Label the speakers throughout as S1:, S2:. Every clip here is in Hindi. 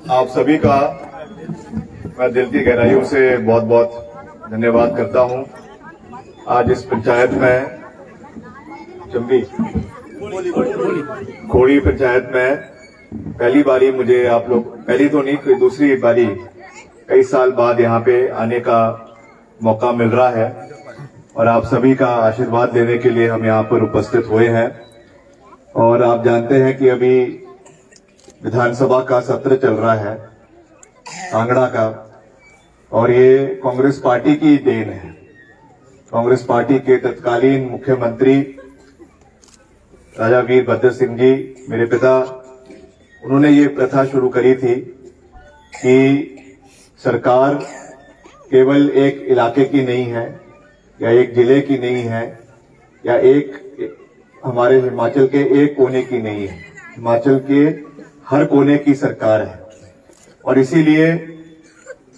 S1: आप सभी का मैं दिल की गहराइयों से बहुत बहुत धन्यवाद करता हूं। आज इस पंचायत में चंबी खोड़ी पंचायत में पहली बारी मुझे आप लोग, पहली तो नहीं, दूसरी बारी कई साल बाद यहाँ पे आने का मौका मिल रहा है और आप सभी का आशीर्वाद लेने के लिए हम यहाँ पर उपस्थित हुए हैं। और आप जानते हैं कि अभी विधानसभा का सत्र चल रहा है कांगड़ा का, और ये कांग्रेस पार्टी की देन है। कांग्रेस पार्टी के तत्कालीन मुख्यमंत्री राजा वीरभद्र सिंह जी, मेरे पिता, उन्होंने ये प्रथा शुरू करी थी कि सरकार केवल एक इलाके की नहीं है या एक जिले की नहीं है या एक हमारे हिमाचल के एक कोने की नहीं है, हिमाचल के हर कोने की सरकार है। और इसीलिए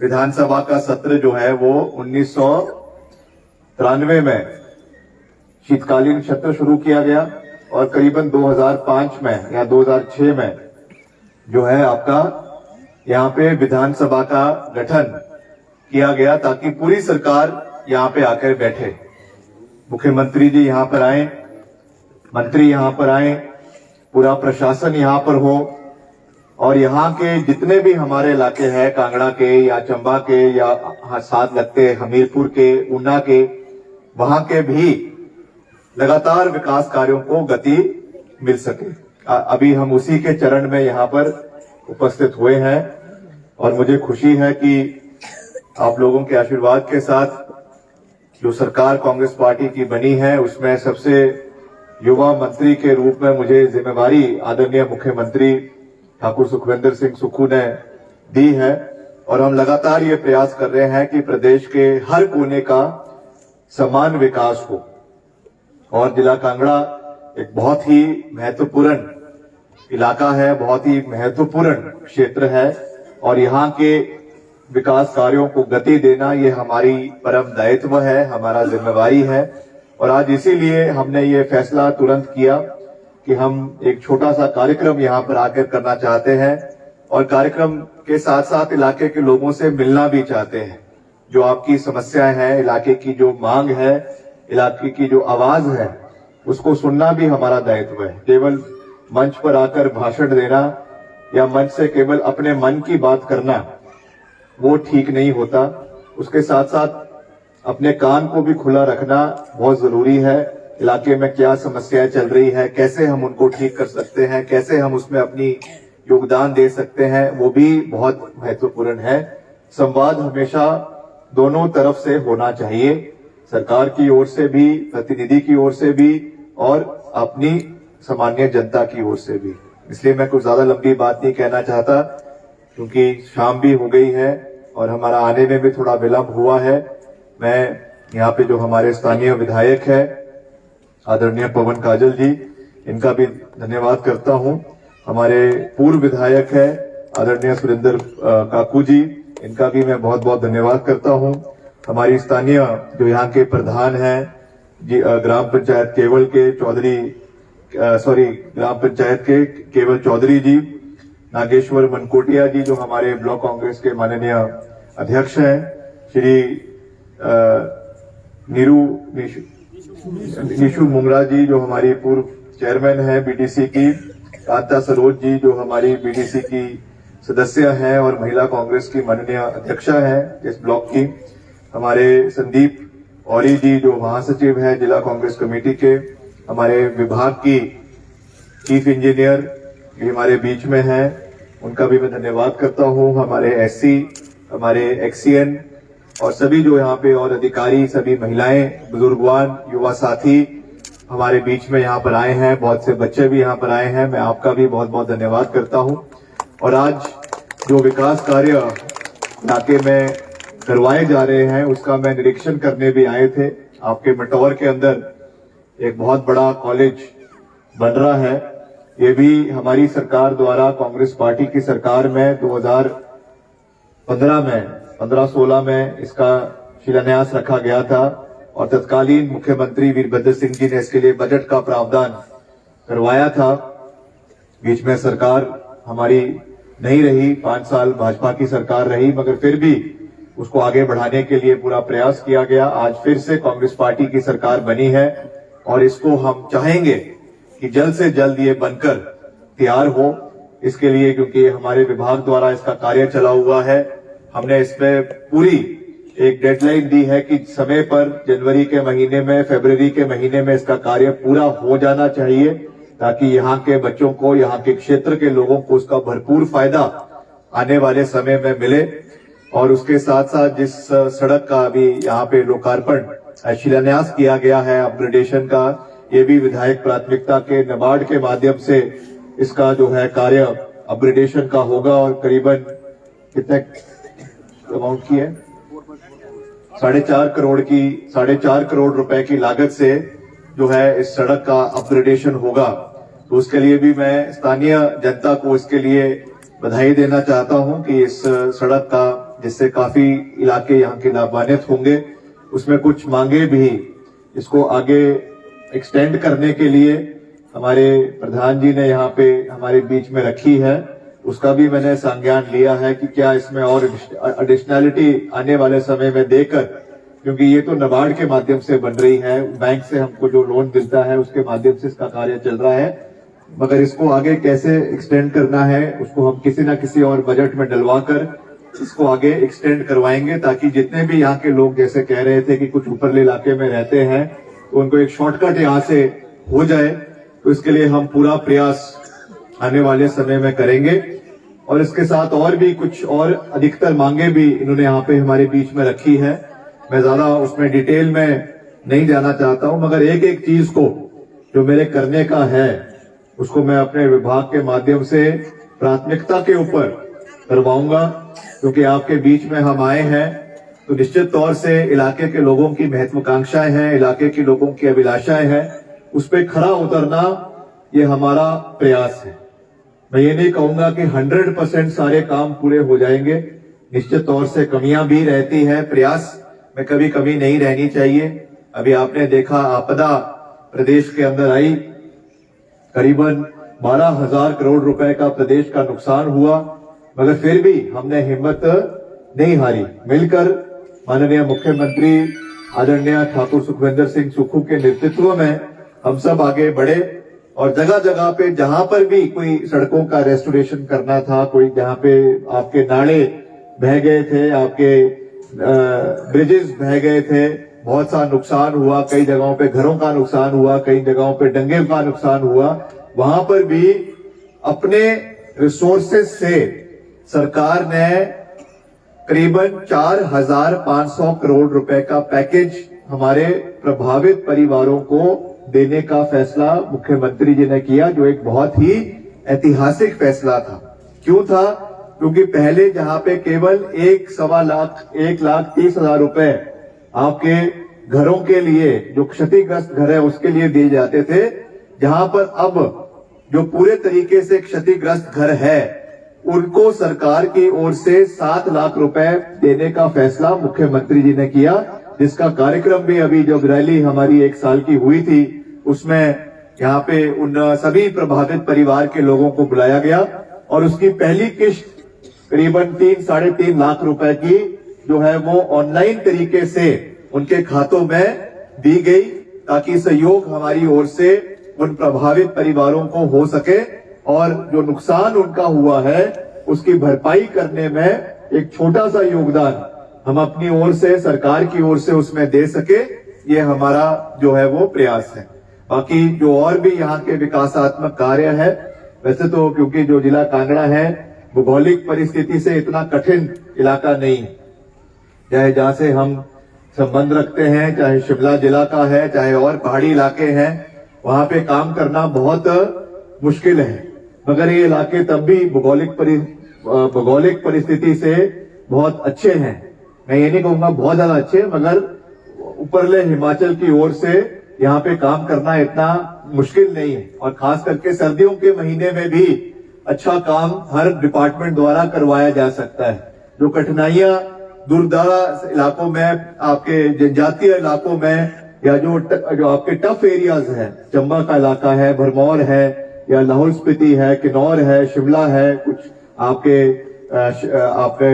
S1: विधानसभा का सत्र जो है वो 1993 में शीतकालीन सत्र शुरू किया गया और करीबन 2005 में या 2006 में जो है आपका यहाँ पे विधानसभा का गठन किया गया ताकि पूरी सरकार यहाँ पे आकर बैठे, मुख्यमंत्री जी यहाँ पर आए, मंत्री यहाँ पर आए, पूरा प्रशासन यहाँ पर हो और यहाँ के जितने भी हमारे इलाके हैं, कांगड़ा के या चंबा के या साथ लगते हमीरपुर के, ऊना के, वहां के भी लगातार विकास कार्यों को गति मिल सके। अभी हम उसी के चरण में यहाँ पर उपस्थित हुए हैं और मुझे खुशी है कि आप लोगों के आशीर्वाद के साथ जो सरकार कांग्रेस पार्टी की बनी है उसमें सबसे युवा मंत्री के रूप में मुझे जिम्मेवारी आदरणीय मुख्यमंत्री ठाकुर सुखविंदर सिंह सुक्खू ने दी है। और हम लगातार ये प्रयास कर रहे हैं कि प्रदेश के हर कोने का समान विकास हो। और जिला कांगड़ा एक बहुत ही महत्वपूर्ण इलाका है, बहुत ही महत्वपूर्ण क्षेत्र है और यहाँ के विकास कार्यों को गति देना ये हमारी परम दायित्व है, हमारा जिम्मेवारी है। और आज इसीलिए हमने ये फैसला तुरंत किया कि हम एक छोटा सा कार्यक्रम यहाँ पर आकर करना चाहते हैं और कार्यक्रम के साथ साथ इलाके के लोगों से मिलना भी चाहते हैं। जो आपकी समस्याएं हैं, इलाके की जो मांग है, इलाके की जो आवाज है, उसको सुनना भी हमारा दायित्व है। केवल मंच पर आकर भाषण देना या मंच से केवल अपने मन की बात करना वो ठीक नहीं होता। उसके साथ साथ अपने कान को भी खुला रखना बहुत जरूरी है। इलाके में क्या समस्याएं चल रही है, कैसे हम उनको ठीक कर सकते हैं, कैसे हम उसमें अपनी योगदान दे सकते हैं, वो भी बहुत महत्वपूर्ण है। संवाद हमेशा दोनों तरफ से होना चाहिए, सरकार की ओर से भी, प्रतिनिधि की ओर से भी और अपनी सामान्य जनता की ओर से भी। इसलिए मैं कुछ ज्यादा लंबी बात नहीं कहना चाहता क्योंकि शाम भी हो गई है और हमारा आने में भी थोड़ा विलंब हुआ है। मैं यहाँ पे जो हमारे स्थानीय विधायक है आदरणीय पवन काजल जी, इनका भी धन्यवाद करता हूँ। हमारे पूर्व विधायक है आदरणीय सुरेंद्र काकू जी, इनका भी मैं बहुत बहुत धन्यवाद करता हूँ। हमारी स्थानीय जो यहाँ के प्रधान हैं जी, ग्राम पंचायत केवल के चौधरी, ग्राम पंचायत के केवल चौधरी जी, नागेश्वर मनकोटिया जी जो हमारे ब्लॉक कांग्रेस के माननीय अध्यक्ष हैं, श्री निशु मुंगरा जी जो हमारी पूर्व चेयरमैन है बीडीसी की, कांता सरोज जी जो हमारी बीडीसी की सदस्य हैं और महिला कांग्रेस की माननीय अध्यक्षा हैं इस ब्लॉक की, हमारे संदीप औरी जी जो महासचिव है जिला कांग्रेस कमेटी के, हमारे विभाग की चीफ इंजीनियर भी हमारे बीच में हैं, उनका भी मैं धन्यवाद करता हूं। हमारे एससी, हमारे एक्सीएन और सभी जो यहाँ पे और अधिकारी, सभी महिलाएं, बुजुर्गवान, युवा साथी हमारे बीच में यहाँ पर आए हैं, बहुत से बच्चे भी यहाँ पर आए हैं, मैं आपका भी बहुत बहुत धन्यवाद करता हूँ। और आज जो विकास कार्य इलाके में करवाए जा रहे हैं उसका मैं निरीक्षण करने भी आए थे। आपके मटौर के अंदर एक बहुत बड़ा कॉलेज बन रहा है, ये भी हमारी सरकार द्वारा, कांग्रेस पार्टी की सरकार में 2015-16 में इसका शिलान्यास रखा गया था और तत्कालीन मुख्यमंत्री वीरभद्र सिंह जी ने इसके लिए बजट का प्रावधान करवाया था। बीच में सरकार हमारी नहीं रही, 5 साल भाजपा की सरकार रही, मगर फिर भी उसको आगे बढ़ाने के लिए पूरा प्रयास किया गया। आज फिर से कांग्रेस पार्टी की सरकार बनी है और इसको हम चाहेंगे कि जल्द से जल्द ये बनकर तैयार हो। इसके लिए क्योंकि हमारे विभाग द्वारा इसका कार्य चला हुआ है, हमने इसमें पूरी एक डेडलाइन दी है कि समय पर जनवरी के महीने में, फरवरी के महीने में इसका कार्य पूरा हो जाना चाहिए, ताकि यहाँ के बच्चों को, यहाँ के क्षेत्र के लोगों को उसका भरपूर फायदा आने वाले समय में मिले। और उसके साथ साथ जिस सड़क का अभी यहाँ पे लोकार्पण शिलान्यास किया गया है अपग्रेडेशन का, ये भी विधायक प्राथमिकता के नाबार्ड के माध्यम से इसका जो है कार्य अपग्रेडेशन का होगा और करीबन कितने अमाउंट की है, 4.5 करोड़ रुपए की लागत से जो है इस सड़क का अपग्रेडेशन होगा। तो उसके लिए भी मैं स्थानीय जनता को इसके लिए बधाई देना चाहता हूं कि इस सड़क का, जिससे काफी इलाके यहाँ के लाभान्वित होंगे। उसमें कुछ मांगे भी इसको आगे एक्सटेंड करने के लिए हमारे प्रधान जी ने यहाँ पे हमारे बीच में रखी है, उसका भी मैंने संज्ञान लिया है कि क्या इसमें और एडिशनैलिटी आने वाले समय में देकर, क्योंकि ये तो नाबार्ड के माध्यम से बन रही है, बैंक से हमको जो लोन मिलता है उसके माध्यम से इसका कार्य चल रहा है, मगर इसको आगे कैसे एक्सटेंड करना है उसको हम किसी ना किसी और बजट में डलवा कर इसको आगे एक्सटेंड करवाएंगे, ताकि जितने भी यहाँ के लोग जैसे कह रहे थे कि कुछ ऊपरले इलाके में रहते हैं तो उनको एक शॉर्टकट यहाँ से हो जाए। तो इसके लिए हम पूरा प्रयास आने वाले समय में करेंगे। और इसके साथ और भी कुछ और अधिकतर मांगे भी इन्होंने यहाँ पे हमारे बीच में रखी है। मैं ज्यादा उसमें डिटेल में नहीं जाना चाहता हूं, मगर एक एक चीज को जो मेरे करने का है उसको मैं अपने विभाग के माध्यम से प्राथमिकता के ऊपर करवाऊंगा। क्योंकि आपके बीच में हम आए हैं तो निश्चित तौर से इलाके के लोगों की महत्वाकांक्षाएं हैं, इलाके के लोगों की अभिलाषाएं हैं, उस पर खरा उतरना ये हमारा प्रयास है। मैं ये नहीं कहूंगा कि 100% सारे काम पूरे हो जाएंगे, निश्चित तौर से कमियां भी रहती है, प्रयास में कभी कमी नहीं रहनी चाहिए। अभी आपने देखा आपदा प्रदेश के अंदर आई, करीबन 12,000 करोड़ रुपए का प्रदेश का नुकसान हुआ, मगर फिर भी हमने हिम्मत नहीं हारी। मिलकर माननीय मुख्यमंत्री आदरणीय ठाकुर सुखविंदर सिंह सुक्खू के नेतृत्व में हम सब आगे बढ़े और जगह जगह पे जहां पर भी कोई सड़कों का रेस्टोरेशन करना था, कोई जहां पे आपके नाले बह गए थे, आपके ब्रिजेस बह गए थे, बहुत सा नुकसान हुआ, कई जगहों पे घरों का नुकसान हुआ, कई जगहों पे डंगे का नुकसान हुआ, वहां पर भी अपने रिसोर्सेज से सरकार ने करीबन 4,500 करोड़ रुपए का पैकेज हमारे प्रभावित परिवारों को देने का फैसला मुख्यमंत्री जी ने किया, जो एक बहुत ही ऐतिहासिक फैसला था। क्यों था? क्योंकि पहले जहां पे केवल 1,30,000 रुपए आपके घरों के लिए, जो क्षतिग्रस्त घर है उसके लिए दिए जाते थे, जहां पर अब जो पूरे तरीके से क्षतिग्रस्त घर है उनको सरकार की ओर से 7 लाख रुपए देने का फैसला मुख्यमंत्री जी ने किया, जिसका कार्यक्रम भी अभी जब रैली हमारी 1 साल की हुई थी उसमें यहाँ पे उन सभी प्रभावित परिवार के लोगों को बुलाया गया और उसकी पहली किश्त करीबन 3-3.5 लाख रुपए की जो है वो ऑनलाइन तरीके से उनके खातों में दी गई, ताकि सहयोग हमारी ओर से उन प्रभावित परिवारों को हो सके और जो नुकसान उनका हुआ है उसकी भरपाई करने में एक छोटा सा योगदान हम अपनी ओर से, सरकार की ओर से उसमें दे सके, ये हमारा जो है वो प्रयास है। बाकी जो और भी यहाँ के विकासात्मक कार्य है, वैसे तो क्योंकि जो जिला कांगड़ा है भौगोलिक परिस्थिति से इतना कठिन इलाका नहीं, चाहे जहां से हम संबंध रखते हैं, चाहे शिमला जिला का है, चाहे और पहाड़ी इलाके हैं, वहां पे काम करना बहुत मुश्किल है, मगर ये इलाके तब भी भौगोलिक परिस्थिति से बहुत अच्छे हैं। मैं ये नहीं कहूंगा बहुत ज्यादा अच्छे, मगर ऊपरले हिमाचल की ओर से यहाँ पे काम करना इतना मुश्किल नहीं है और खास करके सर्दियों के महीने में भी अच्छा काम हर डिपार्टमेंट द्वारा करवाया जा सकता है। जो कठिनाइयां दूरदराज इलाकों में, आपके जनजातीय इलाकों में, या जो आपके टफ एरियाज हैं, चंबा का इलाका है, भरमौर है, या लाहौल स्पीति है, किन्नौर है, शिमला है, कुछ आपके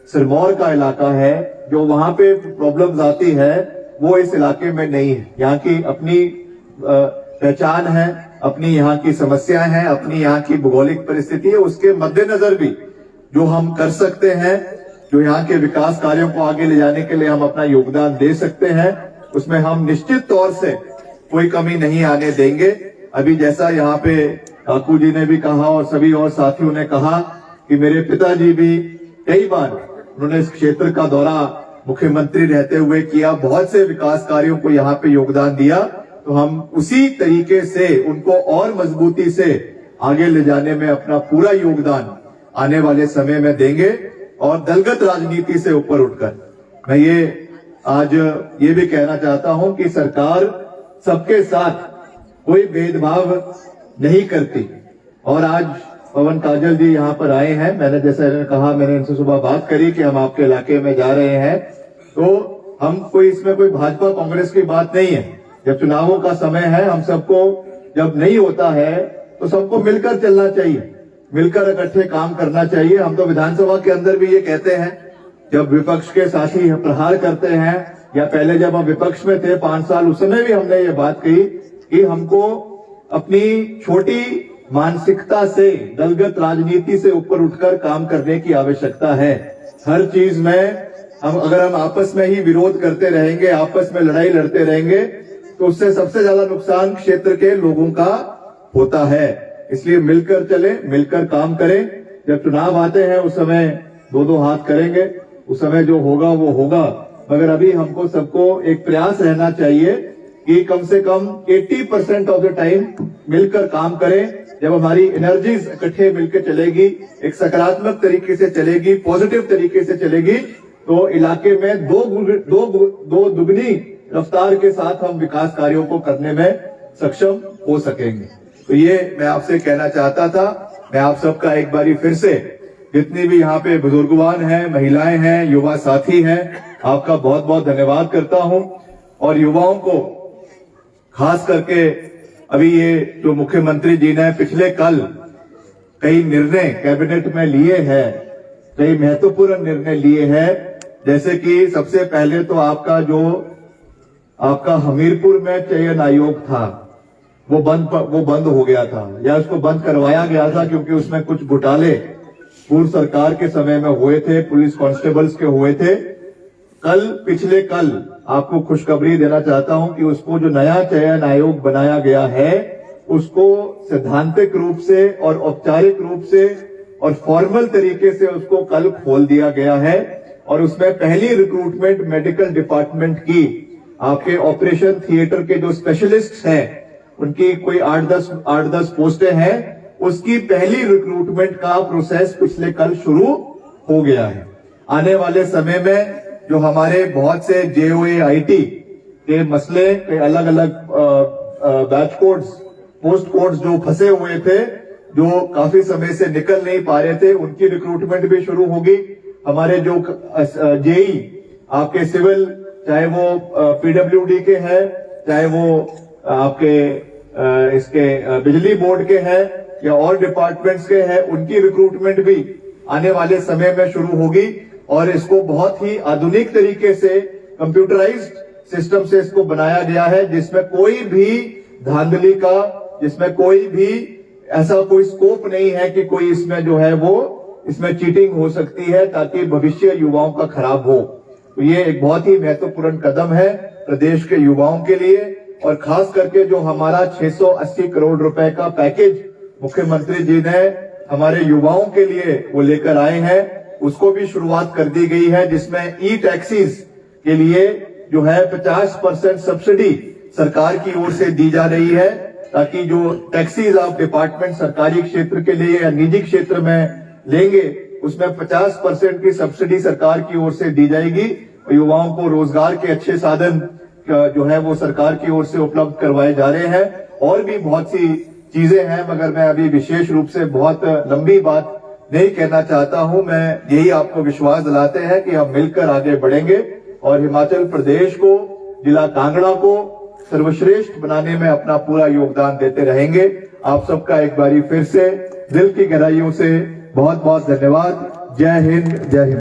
S1: सिरमौर का इलाका है, जो वहां पे प्रॉब्लम्स आती है वो इस इलाके में नहीं है। यहाँ की अपनी पहचान है, अपनी यहाँ की समस्याएं हैं, अपनी यहाँ की भौगोलिक परिस्थिति है। उसके मद्देनजर भी जो हम कर सकते हैं, जो यहाँ के विकास कार्यों को आगे ले जाने के लिए हम अपना योगदान दे सकते हैं, उसमें हम निश्चित तौर से कोई कमी नहीं आने देंगे। अभी जैसा यहाँ पे काकू जी ने भी कहा और सभी और साथियों ने कहा कि मेरे पिताजी भी कई बार उन्होंने इस क्षेत्र का दौरा मुख्यमंत्री रहते हुए किया, बहुत से विकास कार्यों को यहाँ पे योगदान दिया, तो हम उसी तरीके से उनको और मजबूती से आगे ले जाने में अपना पूरा योगदान आने वाले समय में देंगे। और दलगत राजनीति से ऊपर उठकर मैं ये आज ये भी कहना चाहता हूं कि सरकार सबके साथ कोई भेदभाव नहीं करती। और आज पवन काजल जी यहाँ पर आए हैं, मैंने जैसा इन्होंने कहा, मैंने इनसे सुबह बात करी कि हम आपके इलाके में जा रहे हैं, तो हम कोई इसमें कोई भाजपा कांग्रेस की बात नहीं है। जब चुनावों का समय है, हम सबको जब नहीं होता है तो सबको मिलकर चलना चाहिए, मिलकर इकट्ठे काम करना चाहिए। हम तो विधानसभा के अंदर भी ये कहते हैं, जब विपक्ष के साथी प्रहार करते हैं, या पहले जब हम विपक्ष में थे 5 साल, उस समय भी हमने ये बात कही कि हमको अपनी छोटी मानसिकता से, दलगत राजनीति से ऊपर उठकर काम करने की आवश्यकता है। हर चीज में अगर हम आपस में ही विरोध करते रहेंगे, आपस में लड़ाई लड़ते रहेंगे, तो उससे सबसे ज्यादा नुकसान क्षेत्र के लोगों का होता है। इसलिए मिलकर चले, मिलकर काम करें। जब चुनाव आते हैं उस समय दो हाथ करेंगे, उस समय जो होगा वो होगा, मगर अभी हमको सबको एक प्रयास रहना चाहिए कि कम से कम 80% ऑफ द टाइम मिलकर काम करें। जब हमारी एनर्जीज इकट्ठे मिलकर चलेगी, एक सकारात्मक तरीके से चलेगी, पॉजिटिव तरीके से चलेगी, तो इलाके में दो दुगनी रफ्तार के साथ हम विकास कार्यों को करने में सक्षम हो सकेंगे। तो ये मैं आपसे कहना चाहता था। मैं आप सबका एक बारी फिर से, जितनी भी यहाँ पे बुजुर्गवान हैं, महिलाएं हैं, युवा साथी हैं, आपका बहुत बहुत धन्यवाद करता हूं। और युवाओं को खास करके अभी ये जो मुख्यमंत्री जी ने पिछले कल कई निर्णय कैबिनेट में लिए हैं, कई महत्वपूर्ण निर्णय लिए हैं, जैसे कि सबसे पहले तो आपका हमीरपुर में चयन आयोग था, वो बंद हो गया था, या उसको बंद करवाया गया था क्योंकि उसमें कुछ घोटाले पूर्व सरकार के समय में हुए थे, पुलिस कांस्टेबल्स के हुए थे। पिछले कल आपको खुशखबरी देना चाहता हूं कि उसको जो नया चयन आयोग बनाया गया है, उसको सैद्धांतिक रूप से और औपचारिक रूप से और फॉर्मल तरीके से उसको कल खोल दिया गया है। और उसमें पहली रिक्रूटमेंट मेडिकल डिपार्टमेंट की, आपके ऑपरेशन थिएटर के जो स्पेशलिस्ट हैं, उनकी कोई 8-10 पोस्टें हैं, उसकी पहली रिक्रूटमेंट का प्रोसेस पिछले कल शुरू हो गया है। आने वाले समय में जो हमारे बहुत से JOA-IT के मसले, के अलग अलग बैच कोड्स, पोस्ट कोड्स जो फंसे हुए थे, जो काफी समय से निकल नहीं पा रहे थे, उनकी रिक्रूटमेंट भी शुरू होगी। हमारे जो JEE आपके सिविल, चाहे वो PWD के हैं, चाहे वो आपके इसके बिजली बोर्ड के हैं, या और डिपार्टमेंट्स के हैं, उनकी रिक्रूटमेंट भी आने वाले समय में शुरू होगी। और इसको बहुत ही आधुनिक तरीके से, कंप्यूटराइज्ड सिस्टम से इसको बनाया गया है, जिसमें कोई भी धांधली का, जिसमें कोई भी ऐसा कोई स्कोप नहीं है कि कोई इसमें जो है वो इसमें चीटिंग हो सकती है, ताकि भविष्य युवाओं का खराब हो। तो ये एक बहुत ही महत्वपूर्ण कदम है प्रदेश के युवाओं के लिए। और खास करके जो हमारा 680 करोड़ रुपए का पैकेज मुख्यमंत्री जी ने हमारे युवाओं के लिए वो लेकर आए हैं, उसको भी शुरुआत कर दी गई है, जिसमें ई-टैक्सीज के लिए जो है 50% सब्सिडी सरकार की ओर से दी जा रही है, ताकि जो टैक्सीज आप डिपार्टमेंट सरकारी क्षेत्र के लिए या निजी क्षेत्र में लेंगे, उसमें 50% की सब्सिडी सरकार की ओर से दी जाएगी। युवाओं को रोजगार के अच्छे साधन जो है वो सरकार की ओर से उपलब्ध करवाए जा रहे हैं। और भी बहुत सी चीजें हैं, मगर मैं अभी विशेष रूप से बहुत लंबी बात नहीं कहना चाहता हूं। मैं यही आपको विश्वास दिलाते हैं कि हम मिलकर आगे बढ़ेंगे और हिमाचल प्रदेश को, जिला कांगड़ा को सर्वश्रेष्ठ बनाने में अपना पूरा योगदान देते रहेंगे। आप सबका एक बारी फिर से दिल की गहराइयों से बहुत बहुत धन्यवाद। जय हिंद, जय हिंद।